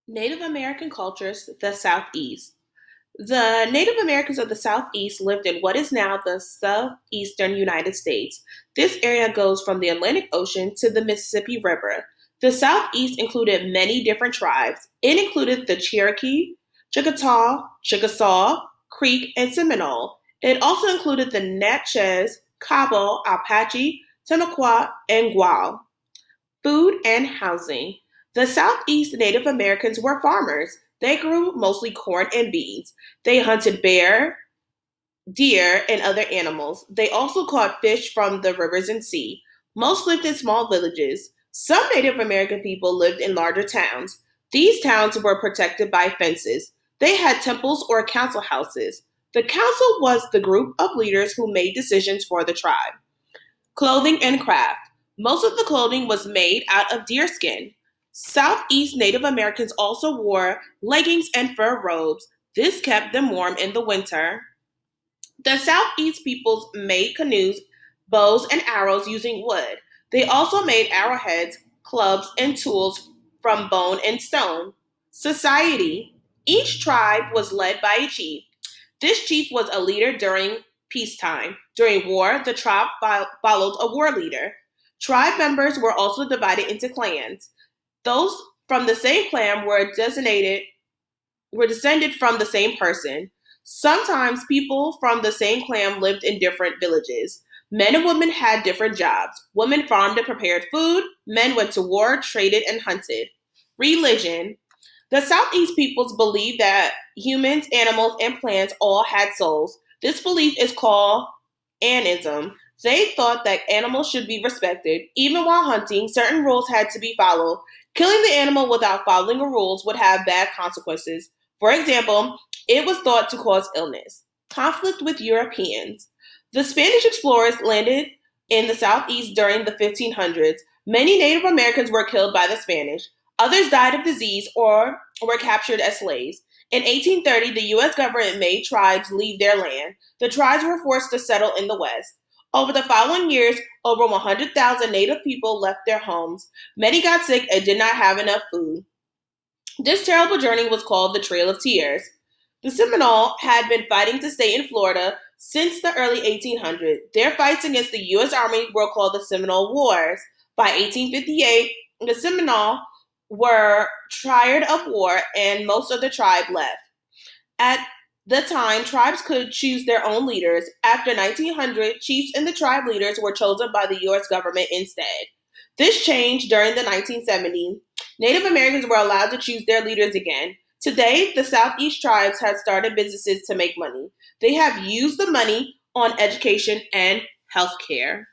Native American cultures, the Southeast. The Native Americans of the Southeast lived in what is now the southeastern United States. This area goes from the Atlantic Ocean to the Mississippi River. The Southeast included many different tribes. It included the Cherokee, Chickasaw, Chickasaw, Creek, and Seminole. It also included the Natchez, Cabo, Apache, Tamaquah, and Gual. Food and housing. The Southeast Native Americans were farmers. They grew mostly corn and beans. They hunted bear, deer, and other animals. They also caught fish from the rivers and sea. Most lived in small villages. Some Native American people lived in larger towns. These towns were protected by fences. They had temples or council houses. The council was the group of leaders who made decisions for the tribe. Clothing and craft. Most of the clothing was made out of deerskin. Southeast Native Americans also wore leggings and fur robes. This kept them warm in the winter. The Southeast peoples made canoes, bows, and arrows using wood. They also made arrowheads, clubs, and tools from bone and stone. Society. Each tribe was led by a chief. This chief was a leader during peacetime. During war, the tribe followed a war leader. Tribe members were also divided into clans. Those from the same clan were descended from the same person. Sometimes people from the same clan lived in different villages. Men and women had different jobs. Women farmed and prepared food. Men went to war, traded, and hunted. Religion. The Southeast peoples believed that humans, animals, and plants all had souls. This belief is called Anism. They thought that animals should be respected. Even while hunting, certain rules had to be followed. Killing the animal without following the rules would have bad consequences. For example, it was thought to cause illness. Conflict with Europeans. The Spanish explorers landed in the Southeast during the 1500s. Many Native Americans were killed by the Spanish. Others died of disease or were captured as slaves. In 1830, the U.S. government made tribes leave their land. The tribes were forced to settle in the West. Over the following years, over 100,000 Native people left their homes. Many got sick and did not have enough food. This terrible journey was called the Trail of Tears. The Seminole had been fighting to stay in Florida since the early 1800s. Their fights against the U.S. Army were called the Seminole Wars. By 1858, the Seminole were tired of war and most of the tribe left. At the time, tribes could choose their own leaders. After 1900, chiefs and the tribe leaders were chosen by the U.S. government instead. This changed during the 1970s. Native Americans were allowed to choose their leaders again. Today, the Southeast tribes have started businesses to make money. They have used the money on education and healthcare.